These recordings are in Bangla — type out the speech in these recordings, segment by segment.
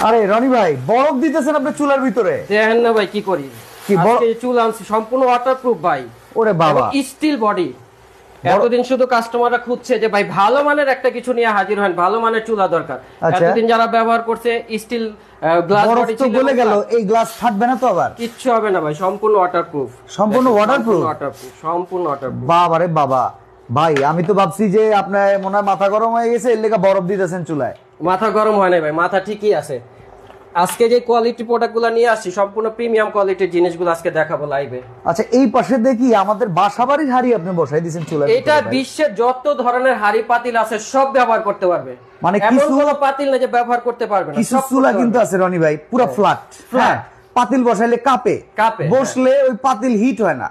আরে রনি ভাই বরফ দিতেছেন আপনি চুলার ভিতরে? দেখেন না ভাই কি করি, আজকে চুল আনছি সম্পূর্ণ ওয়াটারপ্রুফ ভাই। ওরে বাবা, স্টিল বডি। এতদিন শুধু কাস্টমাররা খুঁজছে যে ভাই ভালো মানের একটা কিছু নিয়ে হাজির হন, ভালো মানের চুলা দরকার। এতদিন যারা ব্যবহার করছে স্টিল গ্লাস বডি ছিল, বলে গেল এই গ্লাস ফাটবে না তো? আবার কিচ্ছু হবে না ভাই, সম্পূর্ণ ওয়াটারপ্রুফ। সম্পূর্ণ ওয়াটারপ্রুফ? সম্পূর্ণ ওয়াটারপ্রুফ। বাবা রে বাবা ভাই, আমি তো ভাবছি যে আপনার মনে হয় মাথা গরম হয়ে গেছে এর লেগে বরফ দিতেছেন চুলায়। মাথা গরম হয় না ভাই, মাথা ঠিকই আছে। আজকে যে কোয়ালিটি প্রোডাক্টগুলো নিয়ে আসছি সম্পূর্ণ প্রিমিয়াম কোয়ালিটির জিনিসগুলো আজকে দেখাবো লাইভে। আচ্ছা, এই পাশে দেখি আমাদের বাসাবাড়ির হাড়ি আপনি বসাই দিয়েছেন চুলায়। এটা বিশ্বের যত ধরনের হাড়ি পাতিল আছে সব ব্যবহার করতে পারবে, মানে কিছু পাতিল না যে ব্যবহার করতে পারবে না। কিছু চুলা কিন্তু আছে রনি ভাই পুরো ফ্ল্যাট, হ্যাঁ, পাতিল বসাইলে কাঁপে, বসলে ওই পাতিল হিট হয় না,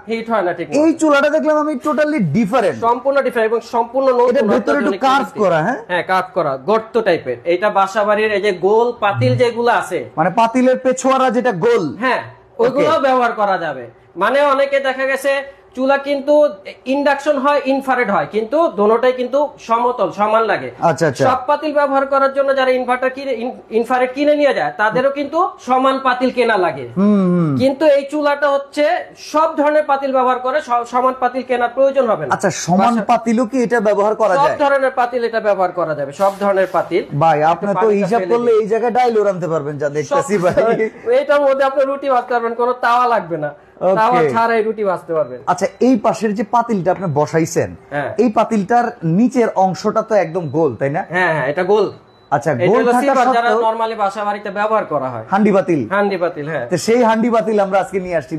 ঠিক। এই চুলাটা দেখলাম আমি টোটালি ডিফারেন্ট, সম্পূর্ণ ডিফারেন্ট এবং সম্পূর্ণ নতুন। এর ভিতরে একটু কার্ভ করা, হ্যাঁ কার্ভ করা গর্ত টাইপের। এটা বাসাবাড়ির এই যে গোল পাতিল যেগুলো আছে, মানে পাতিলের পেছোয়ারা যেটা গোল, হ্যাঁ ওইগুলো ব্যবহার করা যাবে। মানে অনেকে দেখা গেছে চুলা কিন্তু ইন্ডাকশন হয় ইনফ্রারেড হয়, কিন্তু দোনোটাই কিন্তু সমতল সমান লাগে। সব পাতিল ব্যবহার করার জন্য যারা ইনফ্রারেড কিনে নিয়ে যায় তাদেরও কিন্তু সমান পাতিল কেনা লাগে। কিন্তু এই চুলাটা হচ্ছে সব ধরনের পাতিল ব্যবহার করে, সমান পাতিল কেনার প্রয়োজন হবে না। আচ্ছা, সমান পাতিলও কি এটা ব্যবহার করা যায়? সব ধরনের পাতিল এটা ব্যবহার করা যাবে, সব ধরনের পাতিল। ভাই আপনি তো হিসাব করলে এই জায়গায় ডাইল আনতে পারবেন, যা দেখতেছি ভাই। এইটার মধ্যে আপনি রুটি ভাজতে পারবেন, কোনো তাওয়া লাগবে না, তাওয়া ছাড়াই রুটি ভাজতে পারবেন। আচ্ছা, এই পাশের যে পাতিলটা আপনি বসাইছেন, এই পাতিলটার নিচের অংশটা তো একদম গোল, তাই না? হ্যাঁ হ্যাঁ, এটা গোল। আচ্ছা, গোল থাকা সত্ত্বেও নরমালি বাসা বাড়িতে ব্যবহার করা হয় হান্ডি পাতিল। হান্ডি পাতিল, হ্যাঁ। তো সেই হান্ডি পাতিল আমরা আজকে নিয়ে আসছি,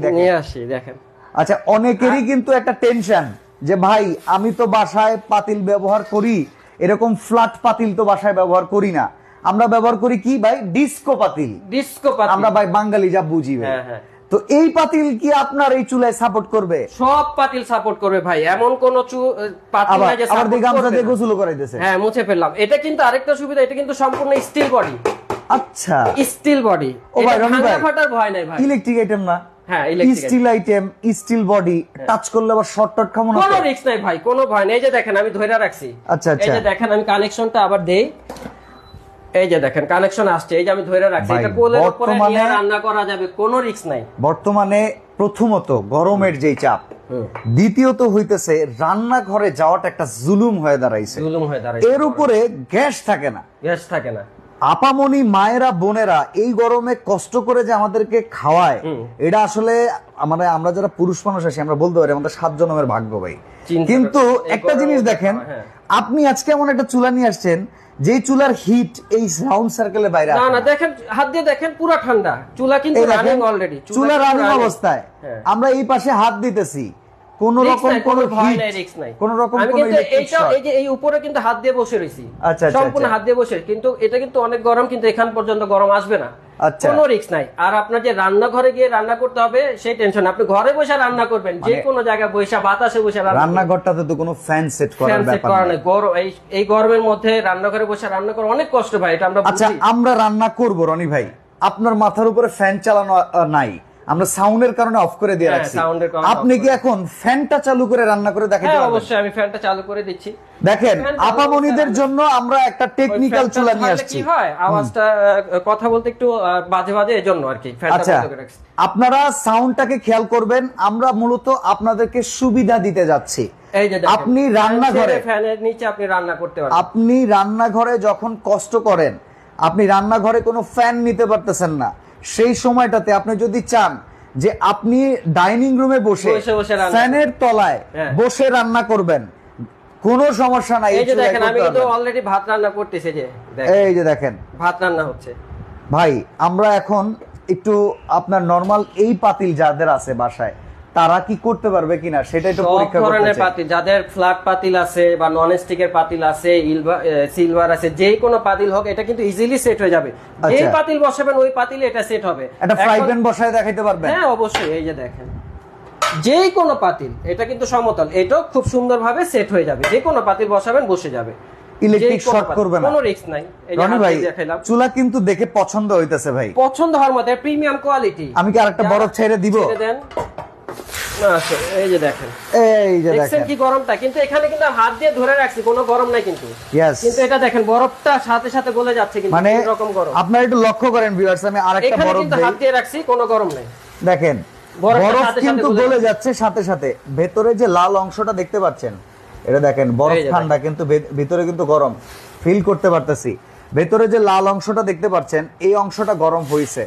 দেখেন। আচ্ছা, অনেকেরই কিন্তু একটা টেনশন যে ভাই আমি তো বাসায় পাতিল ব্যবহার করি, এরকম ফ্ল্যাট পাতিল তো বাসায় ব্যবহার করি না, আমরা ব্যবহার করি কি ভাই? ডিস্কো পাতিল। ডিস্কো পাতিল আমরা ভাই বাঙালি যা বুঝি ভাই। হ্যাঁ হ্যাঁ। তো এই পাতিল কি আপনার এই চুলায় সাপোর্ট করবে? সব পাতিল সাপোর্ট করবে ভাই, এমন কোন পাতিল নাই যে সাপোর্ট করবে না। গোসল করাইতেছে, হ্যাঁ মুছে ফেললাম। এটা কিন্তু আরেকটা সুবিধা, এটা কিন্তু সম্পূর্ণ স্টিল বডি। আচ্ছা, স্টিল বডি। ও ভাই রনি ভাই, ফাটার ভয় নাই ভাই, ইলেকট্রিক আইটেম না? হ্যাঁ, steel item, steel body, touch করলে আবার শর্ট টট খামো না? কোনো রিস্ক নাই ভাই, কোনো ভয় নেই। এই যে দেখেন আমি ধরে রাখছি। আচ্ছা আচ্ছা, এই যে দেখেন আমি কানেকশনটা আবার দেই, এই যে দেখেন কানেকশন আসছে, এই যে আমি ধরে রাখছি। এটা কোলের উপরে নিয়ে রান্না করা যাবে, কোনো রিস্ক নাই। বর্তমানে প্রথমত গরমের যেই চাপ, দ্বিতীয়ত হইতেছে রান্নাঘরে যাওয়াটা একটা জুলুম হয়ে দাঁড়াইছে, এর উপরে গ্যাস থাকে না, আপামনি মায়েরা বোনেরা এই গরমে কষ্ট করে যে আমাদেরকে খাওয়ায়, এটা আসলে মানে আমরা যারা পুরুষ মানুষ আছি আমরা বলতে পারি আমাদের 7 জন্মের ভাগ্য ভাই। কিন্তু একটা জিনিস দেখেন, আপনি আজকে এমন একটা চুলা নিয়ে আসছেন যে চুলার হিট এই রাউন্ড সার্কেলের বাইরে না না, দেখেন হাত দিয়ে দেখেন পুরো ঠান্ডা চুলা, কিন্তু রানিং অলরেডি, চুলা রানিং অবস্থায় আমরা এই পাশে হাত দিতেছি, কোন রকম কোনো ভয় নাই, রিস্ক নাই, কোন রকম কোনো এইটা এই যে এই উপরে কিন্তু হাত দিয়ে বসে রইছি, সম্পূর্ণ হাত দিয়ে বসে, কিন্তু এটা কিন্তু অনেক গরম, কিন্তু এখান পর্যন্ত গরম আসবে না, কোনো রিস্ক নাই। আর আপনার যে রান্নাঘরে গিয়ে রান্না করতে হবে সেই টেনশন, আপনি ঘরে বসে রান্না করবেন, যে কোনো জায়গায় বসে বাতাসে বসে রান্নাঘরটাতে তো কোনো ফ্যান সেট করার ব্যাপার নাই। গরম এই গরমের মধ্যে রান্নাঘরে বসে রান্না করা অনেক কষ্ট ভাই, এটা আমরা বুঝি। আচ্ছা, আমরা রান্না করব রনি ভাই, আপনার মাথার উপরে ফ্যান চালানো নাই, আমরা সাউন্ডের কারণে অফ করে দিয়ে রাখছি, আপনি কি এখন ফ্যানটা চালু করে রান্না করে দেখাতে পারবেন? অবশ্যই আমি ফ্যানটা চালু করে দিচ্ছি। দেখেন আপামনিদের জন্য আমরা একটা টেকনিক্যাল চুলা নিয়ে আসছি। কি হয় আওয়াজটা কথা বলতে একটু বাজে বাজে, এজন্য আর কি ফ্যানটা বন্ধ করে রাখছি। আপনারা সাউন্ডটাকে খেয়াল করবেন, আমরা মূলত আপনাদেরকে সুবিধা দিতে যাচ্ছি। এই যে আপনি রান্নাঘরে ফ্যানের নিচে আপনি রান্না করতে পারবেন, আপনি রান্নাঘরে যখন কষ্ট করেন, আপনি রান্নাঘরে কোনো ফ্যান নিতে পারতেছেন না, সেই সময়টাতে আপনি যদি চান যে আপনি ডাইনিং রুমে বসে ফ্যানের তলায় বসে রান্না করবেন, কোনো সমস্যা নাই। এই যে দেখেন আমি কিন্তু অলরেডি ভাত রান্না করতেছি, যে এই যে দেখেন ভাত রান্না হচ্ছে। ভাই আমরা এখন একটু আপনার নরমাল এই পাতিল যাদের আছে বাসায় তারা কি করতে পারবে কিনা সেটা একটু পরীক্ষা করতে চাই। সব ধরনের পাতিল, যাদের ফ্ল্যাট পাতিল আছে বা নন স্টিকের পাতিল আছে, সিলভার আছে, যে কোনো পাতিল হোক এটা কিন্তু ইজিলি সেট হয়ে যাবে। যেই পাতিল বসাবেন ওই পাতিলে এটা সেট হবে। একটা ফ্রাই প্যান বসায় দেখাইতে পারবেন? হ্যাঁ অবশ্যই, এই যে দেখেন যে কোনো পাতিল, এটা কিন্তু সমতল, এটাও খুব সুন্দরভাবে সেট হয়ে যাবে, যে কোনো পাতিল বসাবেন বসে যাবে, ইলেকট্রিক শর্ট করবে না, কোনো রিস্ক নাই। রনি ভাই চুলা কিন্তু দেখে পছন্দ হইতেছে ভাই, পছন্দ হওয়ার মতো প্রিমিয়াম কোয়ালিটি। আমি কি আরেকটা বরফ ছেড়ে দিব? ছেড়ে দেন। এই যে দেখেন কি গরমটা, কিন্তু এখানে কিন্তু হাত দিয়ে ধরে রাখছি, কোনো গরম নাই কিন্তু। কিন্তু এটা দেখেন বরফটা সাথে সাথে গলে যাচ্ছে, কিন্তু মানে এরকম গরম। আপনারা একটু লক্ষ্য করেন ভিউয়ার্স, আমি আরেকটা বরফ কিন্তু হাত দিয়ে রাখছি, কোনো গরম নাই। দেখেন বরফ কিন্তু গলে যাচ্ছে সাথে সাথে। ভেতরে যে লাল অংশটা দেখতে পাচ্ছেন, এটা দেখেন বরফ ঠান্ডা, কিন্তু ভিতরে কিন্তু গরম ফিল করতে পারতেছি। ভেতরে যে লাল অংশটা দেখতে পাচ্ছেন, এই অংশটা গরম হয়েছে,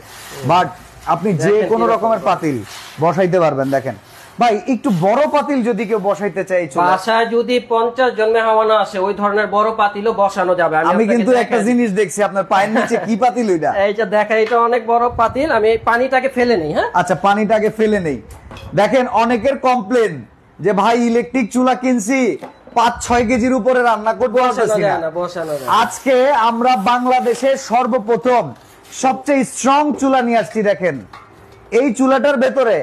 বাট আপনি যে কোনো রকমের পাতিল বসাইতে পারবেন। দেখেন ভাই, একটু বড় পাতিল যদি কেউ বসাইতে চাই, বাসায় যদি 50 জন মেহমান আসে, ওই ধরনের বড় পাতিলও বসানো যাবে। আমি কিন্তু একটা জিনিস দেখছি আপনার পায়ের নিচে, কি পাতিল ওইটা? এইটা দেখেন, এটা অনেক বড় পাতিল। আমি পানিটাকে ফেলে নেই। হ্যাঁ, আচ্ছা, পানিটাকে ফেলে নেই। দেখেন অনেকের কমপ্লেন যে ভাই ইলেকট্রিক চুলা কিনছি, 5-6 কেজির উপরে রান্না করতে পারতেছি না। আজকে আমরা বাংলাদেশের সর্বপ্রথম সবচেয়ে স্ট্রং চুলা নিয়ে আসছি। দেখেন এই চুলাটার ভেতরে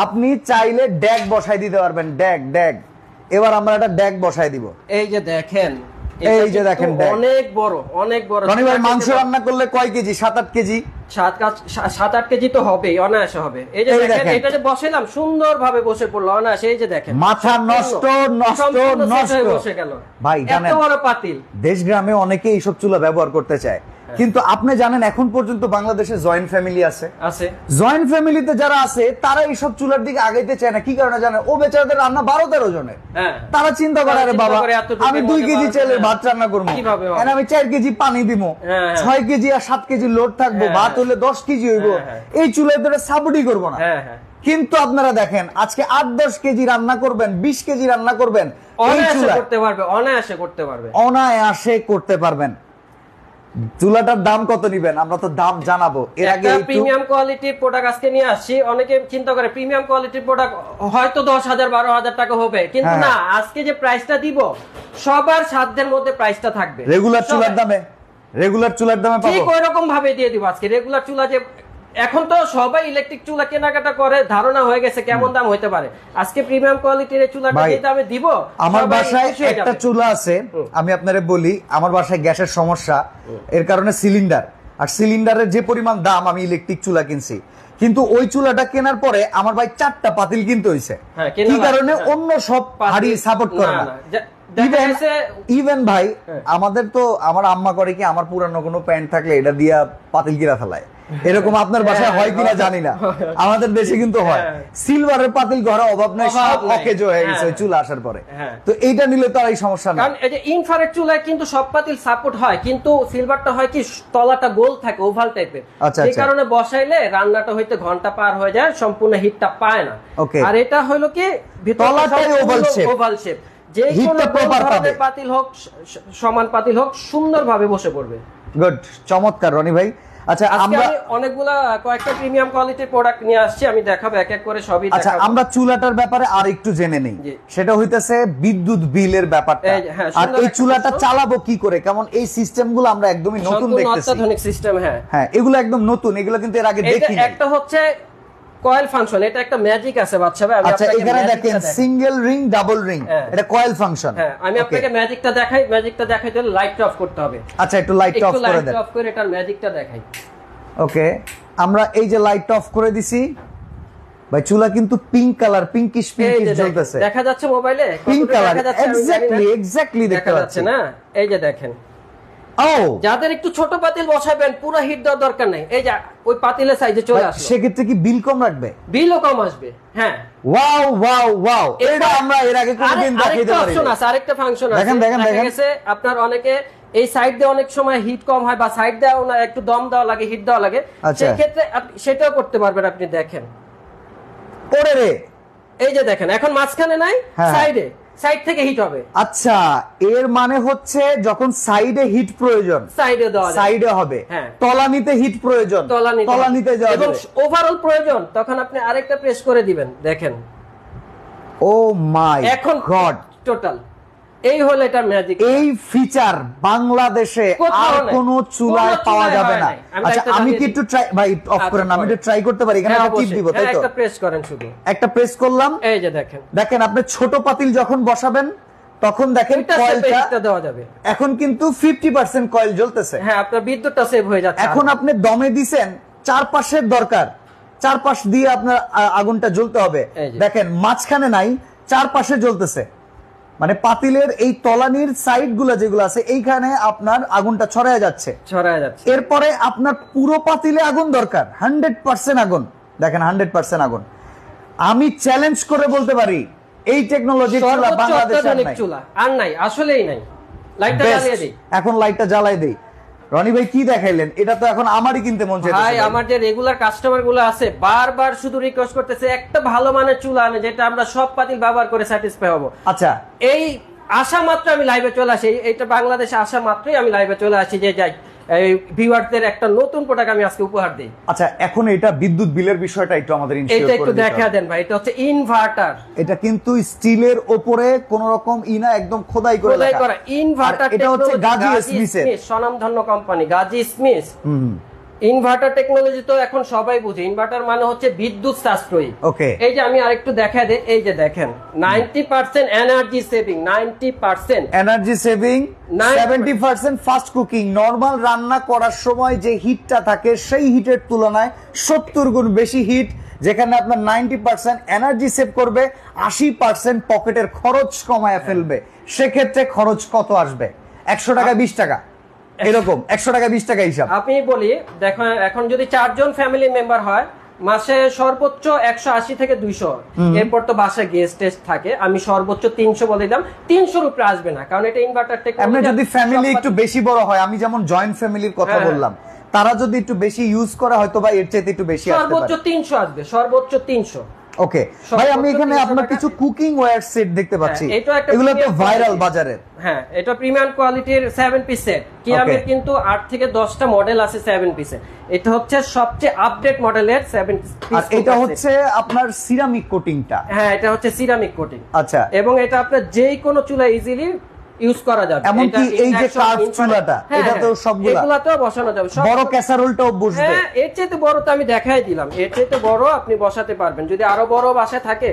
আপনি চাইলে ড্যাগ বসাই দিতে পারবেন। ড্যাগ এবার আমরা একটা ড্যাগ বসাই দিব। এই যে দেখেন, অনেক বড়, অনেক বড়। রনি ভাই, মাংস রান্না করলে কয় কেজি? 7-8 কেজি। 7-8 কেজি তো হবেই, অনায়াসে হবে। এই যে দেখেন, এটা যে বসাইলাম সুন্দরভাবে বসে পড়লো অনায়াসে। এই যে দেখেন, মাথা নষ্ট বসে গেল ভাই। জানেন, এত বড় পাতিল। দেশ গ্রামে অনেকে এইসব চুলা ব্যবহার করতে চায়, কিন্তু আপনি জানেন এখন পর্যন্ত বাংলাদেশে জয়েন্ট ফ্যামিলি আছে। জয়েন্ট ফ্যামিলিতে যারা আছে তারা এইসব চুলার দিকে আগাইতে চায় না। কি কারণে জানেন? ও বেচারাদের রান্না 12-13 জনের। তারা চিন্তা করে, আরে বাবা আমি 2 কেজি চালের ভাত রান্না করবো, আমি 4 কেজি পানি দিব, 6 কেজি আর 7 কেজি লোড থাকবো, ভাত হলে 10 কেজি হইব, এই চুলায় ধরে সাবুটি করবো না। কিন্তু আপনারা দেখেন, আজকে 8-10 কেজি রান্না করবেন, 20 কেজি রান্না করবেন, অনায়াসে করতে পারবেন। চুলাটার দাম কত নিবেন? আমরা তো দাম জানাবো। এর আগে প্রিমিয়াম কোয়ালিটির প্রোডাক্ট আজকে নিয়ে আসছি। অনেকে চিন্তা করে প্রিমিয়াম কোয়ালিটির প্রোডাক্ট হয়তো 10,000-12,000 টাকা হবে, কিন্তু না, আজকে যে প্রাইসটা দিব সবার সাধ্যের মধ্যে প্রাইসটা থাকবে। রেগুলার চুলার দামে পাবো, ঠিক ওই রকম ভাবে দিয়ে দিব আজকে। রেগুলার চুলা যে এখন তো সবাই ইলেকট্রিক চুলা কেনাকাটা করে, ধারণা হয়ে গেছে কেমন দাম হতে পারে। আজকে প্রিমিয়াম কোয়ালিটির চুলাটা যে দামে দিব। আমার বাসায় একটা চুলা আছে, আমি আপনারে বলি, আমার বাসায় গ্যাসের সমস্যা, এর কারণে সিলিন্ডার, আর সিলিন্ডারের যে পরিমাণ দাম, আমি ইলেকট্রিক চুলা কিনছি, কিন্তু ওই চুলাটা কেনার পরে আমার ভাই 4টা পাতিল কিনতে হইছে। কি কারণে? অন্য সব হাড়ি সাপোর্ট করে না। ইভেন ভাই, আমাদের তো আমার আম্মা করে কি, আমার পুরানো কোনো প্যান্ট থাকলে এটা দিয়া পাতিল কিরা ফেলায়, এরকম আপনার বাসায় হয় কিনা জানি না, আমাদের দেশে কিন্তু হয়। সিলভারের পাতিল ঘরে অভাব নাই, সব অকেজ হয়ে গেছে ওই চুলা আসার পরে। তো এইটা নিলে তো আর এই সমস্যা না। কারণ এই যে ইনফ্রারেড চুলায় কিন্তু সব পাতিল সাপোর্ট হয়, কিন্তু সিলভারটা হয় কি তলাটা গোল থাকে, ওভাল টাইপের, এই কারণে বসাইলে রান্নাটা হইতে ঘন্টা পার হয়ে যায়, সম্পূর্ণ হিটটা পায় না। আর এটা হলো কি তলাটাই ওভাল শেপ, যে কোনো পাতিল হোক, সমান পাতিল হোক, সুন্দরভাবে বসে পড়বে। গুড, চমৎকার রনি ভাই। আচ্ছা, আমরা অনেকগুলা কয়েকটা প্রিমিয়াম কোয়ালিটির প্রোডাক্ট নিয়ে আসছি, আমি দেখাবো এক এক করে সবই দেখাবো। আচ্ছা, আমরা চুলাটার ব্যাপারে আর একটু জেনে নেই। সেটা হইতেছে বিদ্যুৎ বিলের ব্যাপারটা, আর এই চুলাটা চালাবো কি করে, কেমন এই সিস্টেমগুলো আমরা একদমই নতুন দেখতেছি। অত্যাধুনিক সিস্টেম। হ্যাঁ, এগুলো একদম নতুন, এগুলো কিন্তু এর আগে দেখিনি। একটা হচ্ছে কয়েল ফাংশন, এটা একটা ম্যাজিক আছে বাচ্চা ভাই। আচ্ছা, এখানে দেখেন সিঙ্গেল রিং, ডাবল রিং, এটা কয়েল ফাংশন। হ্যাঁ, আমি আপনাকে ম্যাজিকটা দেখাইতে হলে লাইটটা অফ করতে হবে। আচ্ছা, একটু লাইটটা অফ করে দেন। অফ করে এটার ম্যাজিকটা দেখাই। ওকে, আমরা এই যে লাইটটা অফ করে দিছি ভাই, চুলা কিন্তু পিঙ্ক কালার, পিঙ্কিশ জ্বলতেছে, দেখা যাচ্ছে মোবাইলে পিঙ্ক কালার, এক্স্যাক্টলি দেখা যাচ্ছে না? এই যে দেখেন, যাদের একটু ছোট পাতিল বসাবেন, পুরো হিট দেওয়ার দরকার নাই, এই যে ওই পাতিলের সাইজে চলে আসবে। সেক্ষেত্রে কি বিল কম রাখবে? বিলও কম আসবে। হ্যাঁ, ওয়াও, এটা আমরা এর আগে কোনদিন দেখাইতে পারিনি। আরেকটা ফাংশন আছে, দেখা গেছে আপনার অনেকে এই সাইড দিয়ে অনেক সময় হিট কম হয়, বা সাইড দেওয়া না, একটু দম দেওয়া লাগে, হিট দেওয়া লাগে, সেই ক্ষেত্রে সেটাও করতে পারবেন আপনি। দেখেন ওরে রে, এই যে দেখেন, এখন মাঝখানে নাই, সাইড থেকে হিট হবে। আচ্ছা, এর মানে হচ্ছে যখন সাইডে হিট প্রয়োজন, সাইডে হবে, তলানিতে হিট প্রয়োজন, তলানিতে যাবে, এবং ওভারঅল প্রয়োজন, তখন আপনি আরেকটা প্রেস করে দিবেন। দেখেন, ও মাই গড, টোটাল এই হলো এটা ম্যাজিক। এই ফিচার বাংলাদেশে আর কোন চুলায় পাওয়া যাবে না। আচ্ছা, আমি কি একটু ট্রাই, ভাই অফ করেন, আমি একটু ট্রাই করতে পারি? এখানে একটা টিপ দিব, তাই তো? একটা প্রেস করেন, শুধু একটা প্রেস করলাম। এই যে দেখেন, আপনি ছোট পাতিল যখন বসাবেন তখন দেখেন কয়েলটা দেওয়া যাবে। এখন কিন্তু 50% কয়েল জ্বলতেছে। হ্যাঁ, আপনার বিদ্যুৎটা সেভ হয়ে যাচ্ছে। এখন আপনি দমে দিবেন, চারপাশের দরকার, চারপাশ দিয়ে আপনার আগুনটা জ্বলতে হবে। দেখেন মাঝখানে নাই, চারপাশে জ্বলতেছে, মানে পাতিলের এই তলানির সাইড গুলা যেগুলো আছে এইখানে আপনার আগুনটা ছড়ায় যাচ্ছে। এরপরে আপনার পুরো পাতিলে আগুন দরকার, 100% আগুন। দেখেন 100% আগুন। আমি চ্যালেঞ্জ করে বলতে পারি এই টেকনোলজি বাংলাদেশে আর নাই, আসলেই নাই। লাইটটা জ্বালিয়ে দেই, এখন লাইটটা জ্বালাই দেই। রনি ভাই কি দেখাইলেন, এটা তো এখন আমারই কিনতে মন চাইছে ভাই। আমার যে রেগুলার কাস্টমার গুলো আছে বারবার শুধু রিকোয়েস্ট করতেছে একটা ভালো মানের চুলা আনে যেটা আমরা সব পাতিল ব্যবহার করে স্যাটিসফাই হব। আচ্ছা, এই আশা মাত্র আমি লাইভে চলে আসি, এইটা বাংলাদেশে আসা মাত্রই আমি লাইভে চলে আসি যে যাই এই ভিউয়ারদের একটা নতুন প্রোডাক্ট আমি আজকে উপহার দেই। আচ্ছা, এখন এটা বিদ্যুৎ বিলের বিষয়টা একটু আমাদের ইনশিওর করে দিতে হবে। এটা একটু দেখা দেন ভাই। এটা হচ্ছে ইনভার্টার। এটা কিন্তু স্টিলের উপরে কোন রকম ইনা একদম খোদাই করে লেখা ইনভার্টার। এটা হচ্ছে গাজী স্মিথের স্বনামধন্য company Gazi Smith. Inverter technology তো এখন সবাই বুঝে। ইনভার্টার মানে হচ্ছে বিদ্যুৎ সাশ্রয়ী। ওকে, এই যে আমি আরেকটু দেখাই দেই, এই যে দেখেন 90% energy saving, 90% energy saving, 70% fast cooking. Normal রান্না করার সময় যে হিটটা থাকে সেই হিটের তুলনায় 70 গুণ বেশি হিট, যেখানে আপনার 90% এনার্জি সেভ করবে, 80% পকেটের খরচ কমায় ফেলবে। সেক্ষেত্রে খরচ কত আসবে? 100 টাকা 20 টাকা এরকম, 100 টাকা 20 টাকা হিসাব। আমি বলি দেখো, এখন যদি 4 জন ফ্যামিলি মেম্বার হয় মাসে সর্বোচ্চ 180 থেকে 200, এরপর তো বাসায় গেস্ট টেস্ট থাকে, আমি সর্বোচ্চ 300 বলে দিলাম। 300 উপরে আসবে না, কারণ এটা ইনভার্টার টেকনোলজি। আপনি যদি ফ্যামিলি একটু বেশি বড় হয়, আমি যেমন জয়েন্ট ফ্যামিলির কথা বললাম, তারা যদি একটু বেশি ইউজ করে হয়তো বা এর চাইতে একটু বেশি আসবে, সর্বোচ্চ 300 আসবে, সর্বোচ্চ 300। ওকে ভাই, আমি এখানে আপনার কিছু কুকিং ওয়্যার সেট দেখতে পাচ্ছি, এগুলো তো ভাইরাল বাজারে। হ্যাঁ, এটা প্রিমিয়াম কোয়ালিটির 7 পিস সেট। কিয়ামের কিন্তু 8 থেকে 10টা মডেল আছে 7 পিসের। এটা হচ্ছে সবচেয়ে আপডেট মডেলের 7 পিস। আর এটা হচ্ছে আপনার সিরামিক কোটিংটা। হ্যাঁ, এটা হচ্ছে সিরামিক কোটিং। আচ্ছা, এবং এটা আপনার যেই কোনো চুলা ইজিলি ইউজ করা যাবে। এমনকি এই যে কার্ভ চুলাটা, এটাতেও সবগুলা, এগুলাতেও বসানো যাবে। বড় ক্যাসারোলটাও বসবে। হ্যাঁ, এর চাইতে বড় তো আমি দেখাই দিলাম, এর চাইতে বড় আপনি বসাতে পারবেন। যদি আরো বড় বাসায় থাকে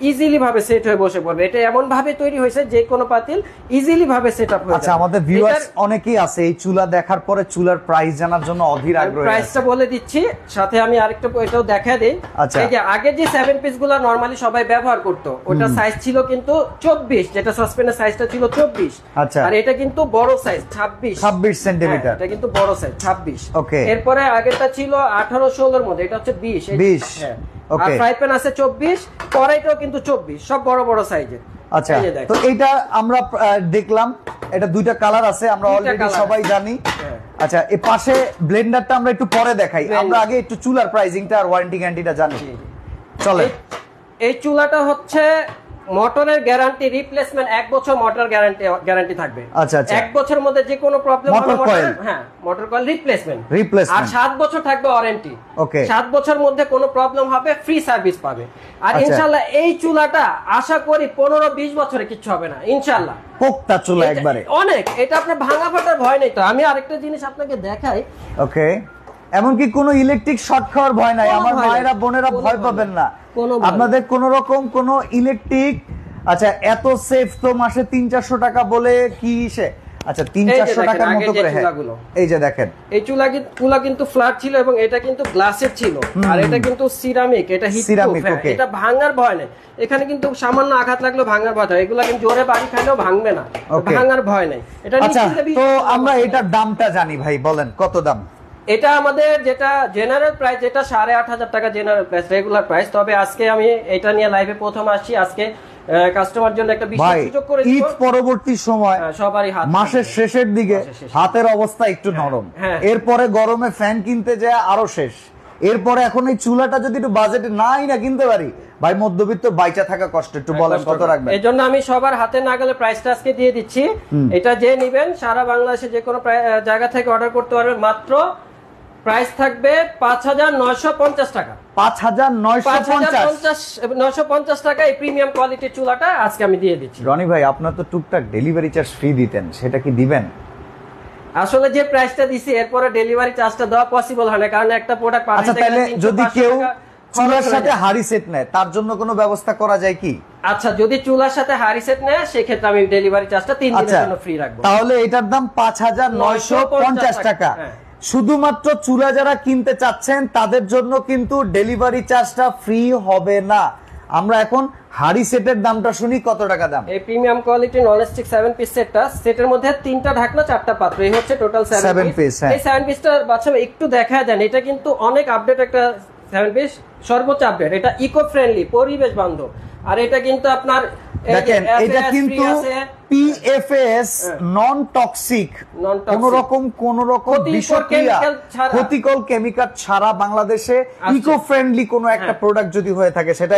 ইজিলি ভাবে সেট হয়ে বসে পড়বে। এটা এমন ভাবে তৈরি হয়েছে যে কোনো পাতিল ইজিলি ভাবে সেটআপ হয়ে যাবে। আচ্ছা, আমাদের ভিউয়ার্স অনেকেই আছে এই চুলা দেখার পরে চুলার প্রাইস জানার জন্য অধীর আগ্রহী। প্রাইসটা বলে দিচ্ছি, সাথে আমি আরেকটা এটাও দেখাই দেই। এই যে আগে যে 7 পিসগুলো নরমালি সবাই ব্যবহার করত, ওটা সাইজ ছিল কিন্তু 24, যেটা সাসপেন্ডের সাইজটা ছিল 24। আচ্ছা, আর এটা কিন্তু বড় সাইজ 26 সেন্টিমিটার। এটা কিন্তু বড় সাইজ 26। ওকে, এরপরে আগেরটা ছিল 18-16 এর মধ্যে, এটা হচ্ছে 20। হ্যাঁ, আর ফ্রাই প্যান আছে 24, কড়াইটাও কিন্তু 24, সব বড় বড় সাইজের। আচ্ছা, তো এটা আমরা দেখলাম, এটা দুইটা কালার আছে, আমরা অলরেডি সবাই জানি। আচ্ছা, এই পাশে ব্লেন্ডারটা আমরা একটু পরে দেখাই, আমরা আগে একটু চুলার প্রাইসিংটা আর ওয়ারেন্টি গ্যারান্টিটা জানি। চলে, এই চুলাটা হচ্ছে মোটরের গ্যারান্টি রিপ্লেসমেন্ট 1 বছর মোটর গ্যারান্টি থাকবে। আচ্ছা, 1 বছরের মধ্যে যে কোনো প্রবলেম হবে মোটর, হ্যাঁ, মোটর কয়েল রিপ্লেসমেন্ট। আর 7 বছর থাকবে ওয়ারেন্টি। ওকে, 7 বছর মধ্যে কোনো প্রবলেম হবে ফ্রি সার্ভিস পাবে। আর ইনশাআল্লাহ এই চুলাটা আশা করি 15-20 বছরে কিছু হবে না ইনশাআল্লাহ। পোক্তা চুলা একবারে অনেক, এটা আপনার ভাঙা ফাটার ভয় নেই। তো আমি আরেকটা জিনিস আপনাকে দেখাই। ওকে, এমনকি কোনো ইলেকট্রিক শর্ট খাওয়ার ভয় নাই। আমার মায়েরা বোনেরা ভয় পাবেন না, আপনাদের কোন রকম কোনো ইলেকট্রিক। আচ্ছা, এত সেফ তো মাসে 300-400 টাকা বলে কি সে? আচ্ছা, 300-400 টাকার মতো করে। এই যে দেখেন, এই চুলা কিন্তু ফ্ল্যাট ছিল এবং এটা কিন্তু গ্লাসের ছিল, আর এটা কিন্তু সিরামিক। এটা সিরামিক, এটা ভাঙার ভয় নেই। এখানে কিন্তু সামান্য আঘাত লাগলেও ভাঙার ভয় নেই। এগুলা কিন্তু জোরে বাড়ি খাইলেও ভাঙবে না, ভাঙার ভয় নেই। এটা তো আমরা এটার দামটা জানি ভাই, বলেন কত দাম? এটা আমাদের যেটা জেনারেল প্রাইস, যেটা 8,500 টাকা জেনারেল প্রাইস, রেগুলার প্রাইস। তবে আজকে আমি এটা নিয়ে লাইভে প্রথম আসছি, আজকে কাস্টমার জন্য একটা বিশেষ সুযোগ করে দিব। ঈদ পরবর্তী সময় সবারই হাত, মাসের শেষের দিকে হাতের অবস্থা একটু নরম, এরপরে গরমে ফ্যান কিনতে যায় আরো শেষ। এরপরে এখন এই চুলাটা যদি একটু বাজেটে নাই না কিনতে পারি, ভাই মধ্যবিত্ত বাইচা থাকা কষ্ট। একটু বলেন কত রাখবেন? এই জন্য আমি সবার হাতে না গেলে প্রাইসটা আজকে দিয়ে দিচ্ছি। এটা যে নিবেন সারা বাংলাদেশে যে কোনো জায়গা থেকে অর্ডার করতে পারবেন। মাত্র প্রাইস থাকবে 5,950 টাকা। 5,950 টাকা এই প্রিমিয়াম কোয়ালিটির চুলাটা আজকে আমি দিয়ে দিচ্ছি। রনি ভাই, আপনার তো টুকটাক ডেলিভারি চার্জ ফ্রি দিতেন, সেটা কি দিবেন? আসলে যে প্রাইসটা দিছি এরপরে ডেলিভারি চার্জটা দেওয়া পসিবল হয় না, কারণ একটা প্রোডাক্ট পাঠাতে গেলে। আচ্ছা, তাহলে যদি কেউ চুলার সাথে হাড়ি সেট নেয়, তার জন্য কোনো ব্যবস্থা করা যায় কি? আচ্ছা, যদি চুলার সাথে হাড়ি সেট নেয় সেক্ষেত্রে আমি ডেলিভারি চার্জটা 3 দিনের জন্য ফ্রি রাখবো। তাহলে এটার দাম 5,950 টাকা। শুধুমাত্র চুলা যারা কিনতে চাচ্ছেন তাদের জন্য কিন্তু ডেলিভারি চার্জটা ফ্রি হবে না। আমরা এখন হাড়ি সেটের দামটা শুনি, কত টাকা দাম? এই প্রিমিয়াম কোয়ালিটি ননস্টিক 7 পিস সেটটা, সেটের মধ্যে 3টা ঢাকনা 4টা পাত্র, এই হচ্ছে টোটাল 7 পিস। এই 7 পিসটা বাচ্চা একটু দেখা দেন, এটা কিন্তু অনেক আপডেট একটা 7 পিস, সর্বোচ্চ আপডেট। এটা ইকো ফ্রেন্ডলি, পরিবেশ বান্ধব। আর এটা কিন্তু আপনার দেখেন এটা কিন্তু PFAS নন টক্সিক, কোন রকম বিষক্রিয়া ক্ষতিকর কেমিক্যাল ছাড়া বাংলাদেশে ইকো ফ্রেন্ডলি কোন একটা প্রোডাক্ট যদি হয়ে থাকে সেটা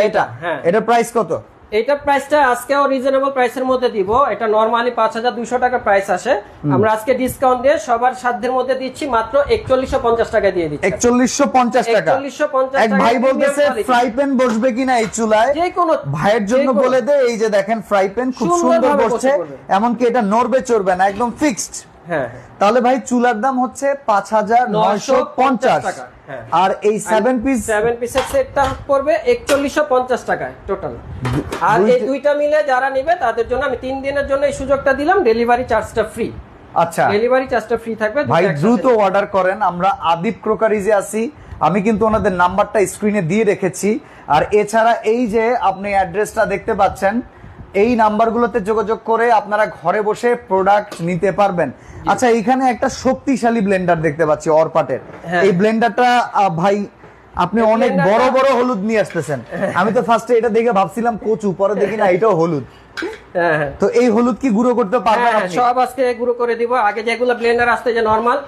এটা প্রাইস কত? এটা প্রাইসটা আজকেও রিজনেবল প্রাইসের মধ্যে দিব। এটা নরমালি 5200 টাকা প্রাইস আসে, আমরা আজকে ডিসকাউন্ট দিয়ে সবার সাধ্যের মধ্যে দিচ্ছি মাত্র 4150 টাকা দিয়ে দিচ্ছি। 4150 টাকা। 4150 এক ভাই বলতেছে ফ্রাই প্যান বসবে কিনা এই চুলায়, যে কোনো ভাইয়ের জন্য বলে দে। এই যে দেখেন ফ্রাই প্যান খুব সুন্দর বসছে, এমনকি এটা নড়বে চড়বে না, একদম ফিক্সড। হ্যাঁ, তাহলে ভাই চুলার দাম হচ্ছে 5950 টাকা, আর এই 7 পিসের সেটটা পড়বে 4150 টাকায় টোটাল। আর এই দুইটা মিলে যারা নেবে তাদের জন্য আমি 3 দিনের জন্য এই সুযোগটা দিলাম, ডেলিভারি চার্জটা ফ্রি। আচ্ছা, ডেলিভারি চার্জটা ফ্রি থাকবে ভাই, দ্রুত অর্ডার করেন। আমরা আদিব ক্রোকারিজে আছি, আমি কিন্তু ওনাদের নাম্বারটা স্ক্রিনে দিয়ে রেখেছি। আর এছাড়া এই যে আপনি অ্যাড্রেসটা দেখতে পাচ্ছেন, এই নাম্বারগুলোতে যোগাযোগ করে আপনারা ঘরে বসে প্রোডাক্ট নিতে পারবেন। আচ্ছা, এখানে একটা শক্তিশালী ব্লেন্ডার দেখতে পাচ্ছি অরপাটের। এই ব্লেন্ডারটা ভাই আপনি অনেক বড় বড় হলুদ নিয়ে আসতেছেন। আমি তো ফার্স্টে এটা দেখে ভাবছিলাম কচু, পরে দেখি না এটাও হলুদ। তো এই হলুদ কি গুঁড়ো করতে পারবেন আপনি? সব আজকে গুঁড়ো করে দিব। আগে যেগুলো ব্লেন্ডার আসতে যে নরমাল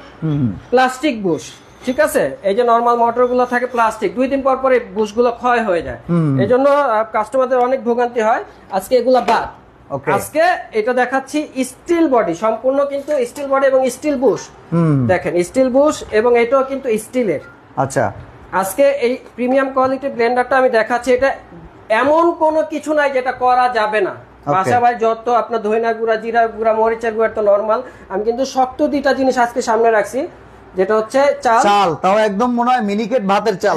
প্লাস্টিক বুশ, ঠিক আছে, এই যে নরমাল মোটরগুলো থাকে প্লাস্টিক, 2 দিন পর পর এই বুশগুলো ক্ষয় হয়ে যায়, এজন্য কাস্টমারদের অনেক ভোগান্তি হয়। আজকে এগুলা বাদ। আজকে এটা দেখাচ্ছি স্টিল বডি, সম্পূর্ণ কিন্তু স্টিল বডি এবং স্টিল বুশ। দেখেন স্টিল বুশ, এবং এটাও কিন্তু স্টিলের। আচ্ছা, আজকে এই প্রিমিয়াম কোয়ালিটি ব্লেন্ডারটা আমি দেখাচ্ছি, এটা এমন কোনো কিছু নাই যেটা করা যাবে না। বাসা ভাই যত আপনার ধনিয়া গুঁড়া, জিরা গুঁড়া, মরিচের গুঁড়া তো নরমাল, আমি কিন্তু শক্ত 2টা জিনিস আজকে সামনে রাখছি, যেটা হচ্ছে চাল, তাও একদম মনে হয় মিনিকেট ভাতের চাল।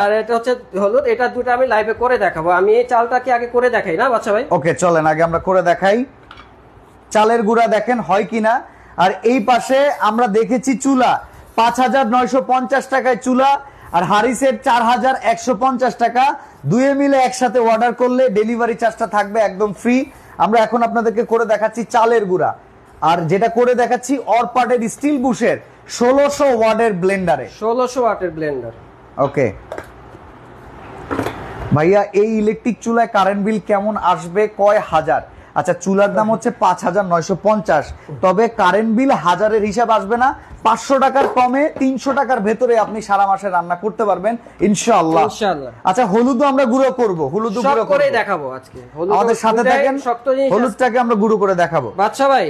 আর এটা হচ্ছে হলুদ। এটা দুটো আমি লাইভে করে দেখাবো। আমি এই চালটা কি আগে করে দেখাই না বাচ্চা ভাই? ওকে, চলেন আগে আমরা করে দেখাই চালের গুঁড়া, দেখেন হয় কিনা। আর এই পাশে আমরা দেখেছি চুলা 5950 টাকায় চুলা, আর হাড়ি সেট 4150 টাকা। দুয়ে মিলে একসাথে অর্ডার করলে ডেলিভারি চার্জটা থাকবে একদম ফ্রি। আমরা এখন আপনাদেরকে করে দেখাচ্ছি চালের গুঁড়া, আর যেটা করে দেখাচ্ছি অরপাটের স্টিল বুশের 1600 ওয়াটের ব্লেন্ডারে। 1600 ওয়াটের ব্লেন্ডার। ওকে ভাইয়া, এই ইলেকট্রিক চুলায় কারেন্ট বিল কেমন আসবে, কয় হাজার? আচ্ছা, চুলার দাম হচ্ছে 5950, তবে কারেন্ট বিল হাজারের হিসাব আসবে না। 500 টাকার কমে 300 টাকার ভেতরে আপনি সারা মাসে রান্না করতে পারবেন ইনশাআল্লাহ। আচ্ছা, হলুদও আমরা গুঁড়ো করব, হলুদও গুঁড়ো করে দেখাবো আজকে। আমাদের সাথে থাকেন, হলুদটাকে আমরা গুঁড়ো করে দেখাবো বাদশা ভাই।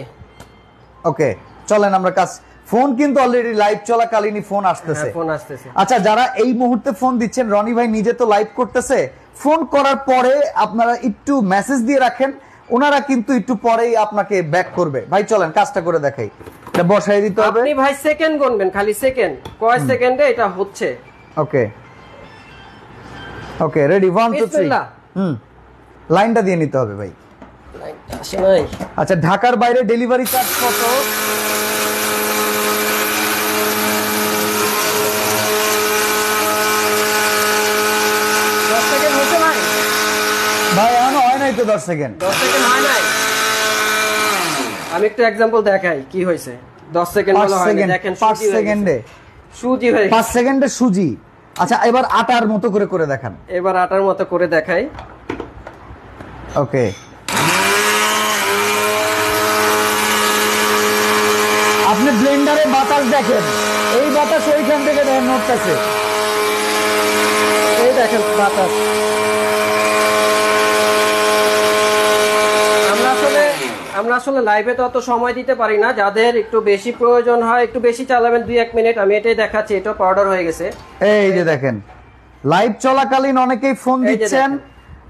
ওকে, চলেন আমরা কাজ। ফোন কিন্তু অলরেডি লাইভ চলাকালীনই ফোন আসতেছে। আচ্ছা, যারা এই মুহূর্তে ফোন দিচ্ছেন, রনি ভাই নিজে তো লাইভ করতেছে, ফোন করার পরে আপনারা একটু মেসেজ দিয়ে রাখেন, ওনারা কিন্তু একটু পরেই আপনাকে ব্যাক করবে। ভাই চলেন কাজটা করে দেখাই। এটা বসাই দিতে হবে। আপনি ভাই সেকেন্ড গুনবেন, খালি সেকেন্ড, কয় সেকেন্ডে এটা হচ্ছে। ওকে ওকে, রেডি, 1 2 3। লাইনটা দিয়ে নিতে হবে ভাই। লাইনটা আসে নাই। আচ্ছা, ঢাকার বাইরে ডেলিভারি চার্জ কত? ভাই এখনো হয় নাই তো 10 সেকেন্ড। 10 সেকেন্ড হয় নাই। আমি একটু एग्जांपल দেখাই কি হইছে। 10 সেকেন্ড হলো হয় না, দেখেন 5 সেকেন্ডে সুজি ভাই, 5 সেকেন্ডে সুজি। আচ্ছা, এবার আটার মতো করে দেখান। এবার আটার মতো করে দেখাই। ওকে, আপনি ব্লেন্ডারে বাতাস দেখেন, এই বাতাস ওইখান থেকে দেখেন নড়তেছে, এই দেখেন বাতাস। আমরা আসলে লাইভে তো অত সময় দিতে পারি না, যাদের একটু বেশি প্রয়োজন হয় একটু বেশি চালাবেন 2-1 মিনিট। আমি এটাই দেখাচ্ছি, এটা অর্ডার হয়ে গেছে। এই যে দেখেন, লাইভ চলাকালীন অনেকেই ফোন দিচ্ছেন,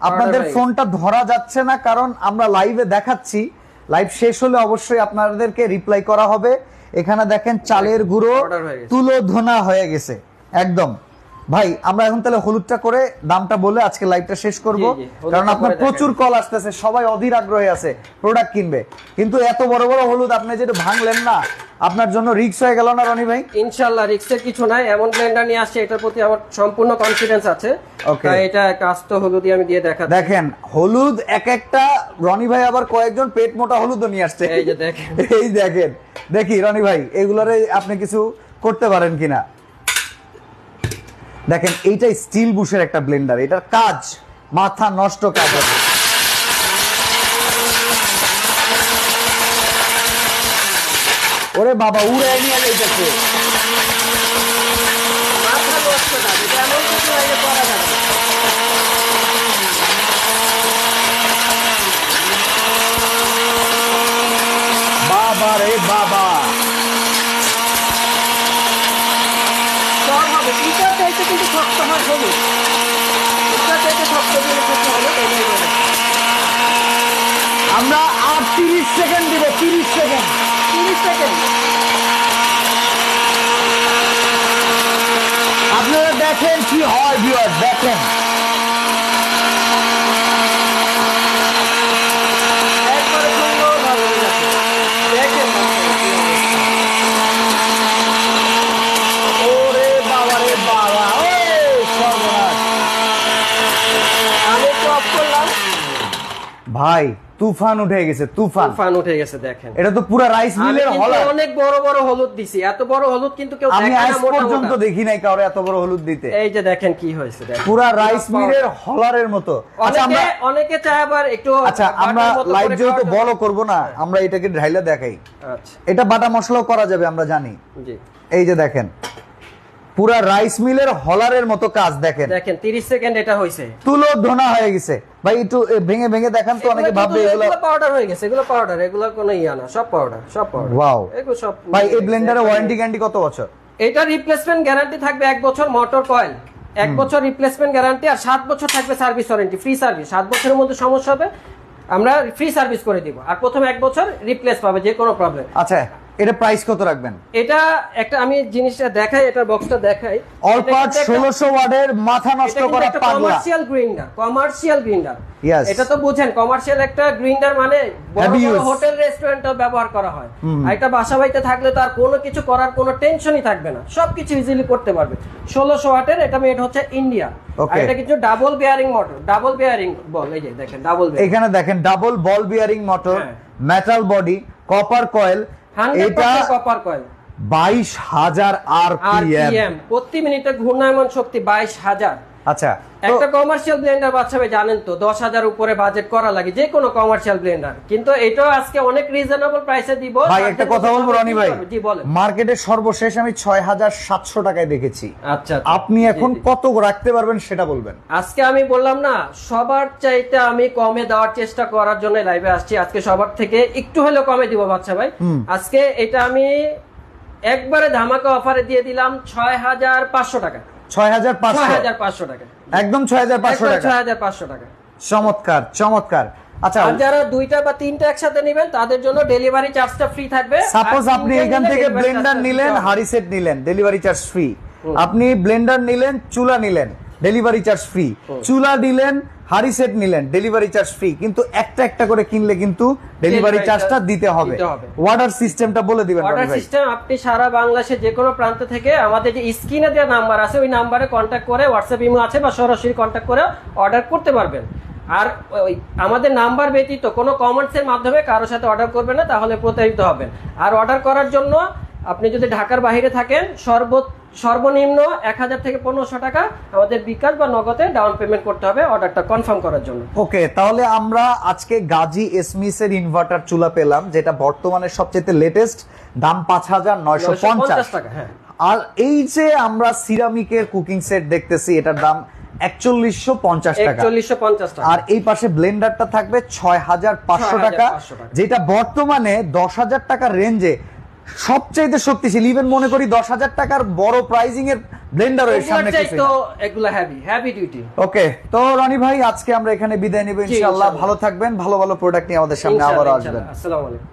আপনাদের ফোনটা ধরা যাচ্ছে না কারণ আমরা লাইভে দেখাচ্ছি। লাইভ শেষ হলে অবশ্যই আপনাদেরকে রিপ্লাই করা হবে। এখানে দেখেন চালের গুঁড়ো তুলো ধোনা হয়ে গেছে একদম। ভাই আমরা এখন তাহলে হলুদটা করে দামটা বলে আজকে লাইভটা শেষ করব, কারণ আপনার প্রচুর কল আসতেছে, সবাই অধীর আগ্রহী আছে প্রোডাক্ট কিনবে, কিন্তু এত বড় বড় হলুদ আপনি যেটা ভাঙলেন না, আপনার জন্য রিস্ক হয়ে গেল না রনি ভাই? ইনশাআল্লাহ রিস্কের কিছু নাই, এমন ব্লেন্ডার নিয়ে আসছে এটার প্রতি আমার সম্পূর্ণ কনফিডেন্স আছে। তাই এটা কাস্ট হলুদই আমি দিয়ে দেখাচ্ছি। দেখেন হলুদ এক একটা, রনি ভাই আবার কয়েকজন পেট মোটা হলুদও নিয়ে আসছে, এই যে দেখেন, এই দেখেন। দেখি রনি ভাই এগুলারে আপনি কিছু করতে পারেন কিনা। দেখেন এইটা স্টিল বুশের একটা ব্লেন্ডার, এটার কাজ মাথা নষ্ট কাজ আছে। ওরে বাবা উড়ে নিয়ে যাইতেছে, মাথা নষ্ট কাজ, এটা এমন কিছু আগে করা যাবে না। বাবা রে বাবা, সব হবে, এটা চাইতে কিন্তু শক্ত হয় হলুদ, এটা চাইতে শক্ত হলে শক্ত হবে, এটাই বলে। আমরা আর 30 সেকেন্ড দিব, 30 সেকেন্ড, 30 সেকেন্ড। আপনারা দেখেন কি হয় ভিউয়ার, দেখেন একবারে সুন্দরভাবে হয়ে যাচ্ছে। দেখেন ওরে বাবা রে বাবা, সর্বনাশ। আমি একটু অফ করলাম, ভাই তুফান উঠে গেছে, তুফান তুফান উঠে গেছে। দেখেন এটা তো পুরো রাইস মিলের হলা। অনেক বড় বড় হলুদ দিছি, এত বড় হলুদ কিন্তু কেউ আমি দেখে আজ না, মোটা পর্যন্ত মোটা। দেখি নাই কাউরে এত বড় হলুদ দিতে। এই যে দেখেন কি হয়েছে, দেখেন পুরো রাইস মিলের হলারের মতো। আচ্ছা আমরা অনেকে চায় আবার একটু, আচ্ছা আমরা লাইভ যেহেতু বড় করব না, আমরা এটাকে ঢাইলা দেখাই। আচ্ছা এটা বাটা মশলাও করা যাবে আমরা জানি। জি এই যে দেখেন পুরা রাইস মিলের হলারের মতো কাজ, দেখেন দেখেন 30 সেকেন্ড এটা হইছে, তুলো ধোনা হয়ে গেছে। ভাই একটু ভেঙে ভেঙে দেখান তো, অনেকে ভাববে এগুলো পাউডার হয়ে গেছে, এগুলো পাউডার, এগুলো কোনো ইয়া না, সব পাউডার, সব পাউডার। ওয়াও এগুলো সব। ভাই এই ব্লেন্ডারের ওয়ারেন্টি গ্যারান্টি কত বছর? এটা রিপ্লেসমেন্ট গ্যারান্টি থাকবে 1 বছর, মোটর কয়েল 1 বছর রিপ্লেসমেন্ট গ্যারান্টি, আর 7 বছর থাকবে সার্ভিস ওয়ারেন্টি, ফ্রি সার্ভিস। 7 বছরের মধ্যে সমস্যা হবে আমরা ফ্রি সার্ভিস করে দিব, আর প্রথম 1 বছর রিপ্লেস পাবে যে কোনো প্রবলেম। আচ্ছা এটা প্রাইস কত রাখবেন? এটা একটা আমি জিনিসটা দেখাই, এটার বক্সটা দেখাই। অল পার্ট 1600 ওয়াটের মাথা নষ্ট করা পাগলা commercial grinder, commercial grinder. Yes. এটা তো বুঝেন, কমার্শিয়াল একটা গ্রাইন্ডার মানে বড় Heavy বড় use. হোটেল রেস্টুরেন্টে ব্যবহার করা হয়। আর এটা বাসা বাড়িতে থাকলে তো আর কোনো কিছু করার কোনো টেনশনই থাকবে না, সবকিছু ইজিলি করতে পারবে। 1600 ওয়াটের, এটা মেড হচ্ছে ইন্ডিয়া। আর এটা কিছু double bearing motor, double bearing ball, এই যে দেখেন ডাবল বিয়ারিং, এখানে দেখেন double ball bearing motor, metal body, copper coil, 100% copper coil, 22000 RPM, প্রতি মিনিটে ঘূর্ণায়মান শক্তি 22000। আচ্ছা একটা কমার্শিয়াল ব্লেন্ডার বাচ্চা ভাই জানেন তো 10,000 উপরে বাজেট করা লাগে যে কোনো কমার্শিয়াল ব্লেন্ডার, কিন্তু এটাও আজকে অনেক রিজনেবল প্রাইসে দিব। ভাই একটা কথা বলবো রনি ভাই, জি বলেন। মার্কেটে সর্বশেষ আমি 6700 টাকায় দেখেছি। আচ্ছা আপনি এখন কত রাখতে পারবেন সেটা বলবেন। আজকে আমি বললাম না, সবার চাইতে আমি কমে দেওয়ার চেষ্টা করার জন্য লাইভে আসছি। আজকে সবার থেকে একটু হলেও কমে দিব বাচ্চা ভাই। আজকে এটা আমি একবারে ধামাকা অফারে দিয়ে দিলাম 6500 টাকা। 6500 টাকা, একদম 6500 টাকা, 6500 টাকা। চমৎকার চমৎকার। আচ্ছা আর যারা দুইটা বা তিনটা একসাথে নেবেন তাদের জন্য ডেলিভারি চার্জটা ফ্রি থাকবে। সাপোজ আপনি এখান থেকে ব্লেন্ডার নিলেন, হাড়ি সেট নিলেন, ডেলিভারি চার্জ ফ্রি। আপনি ব্লেন্ডার নিলেন, চুলা নিলেন, ডেলিভারি চার্জ ফ্রি। চুলা নিলেন, হাড়ি সেট নিলেন, ডেলিভারি চার্জ ফ্রি। কিন্তু একটা একটা করে কিনলে কিন্তু ডেলিভারি চার্জটা দিতে হবে। অর্ডার সিস্টেমটা বলে দিবেন। অর্ডার সিস্টেম আপনি সারা বাংলাদেশে যে কোনো প্রান্ত থেকে আমাদের যে স্ক্রিনে দেওয়া নাম্বার আছে ওই নাম্বারে কন্ট্যাক্ট করে, হোয়াটসঅ্যাপ ইমো আছে, বা সরাসরি কন্ট্যাক্ট করে অর্ডার করতে পারবেন। আর ওই আমাদের নাম্বার ব্যতীত কোনো কমেন্টসের মাধ্যমে কারোর সাথে অর্ডার করবেন না, তাহলে প্রতারিত হবেন। আর অর্ডার করার জন্য আপনি যদি ঢাকার বাইরে থাকেন সর্বনিম্ন 1000 থেকে 1500 টাকা আমাদের বিকাশ বা নগদে ডাউন পেমেন্ট করতে হবে অর্ডারটা কনফার্ম করার জন্য। ওকে, তাহলে আমরা আজকে গাজী এসমিস এর ইনভার্টার চুলা পেলাম, যেটা বর্তমানে সবচেয়ে লেটেস্ট, দাম 5950 টাকা। হ্যাঁ, আর এই যে আমরা সিরামিকের কুকিং সেট দেখতেছি, এটার দাম 4150 টাকা। 4150 টাকা। আর এই পাশে ব্লেন্ডারটা থাকবে 6500 টাকা, যেটা বর্তমানে 10000 টাকার রেঞ্জে সবচেয়ে শক্তিশালী। ইভেন মনে করি 10000 টাকার বড় প্রাইজিং এর ব্লেন্ডার এর সামনে তো এগুলা হেভি ডিউটি। ওকে, তো রনি ভাই আজকে আমরা এখানে বিদায় নেব ইনশাআল্লাহ। ভালো থাকবেন, ভালো ভালো প্রোডাক্ট নিয়ে আমাদের সামনে আবার আসবেন। আসসালামু আলাইকুম।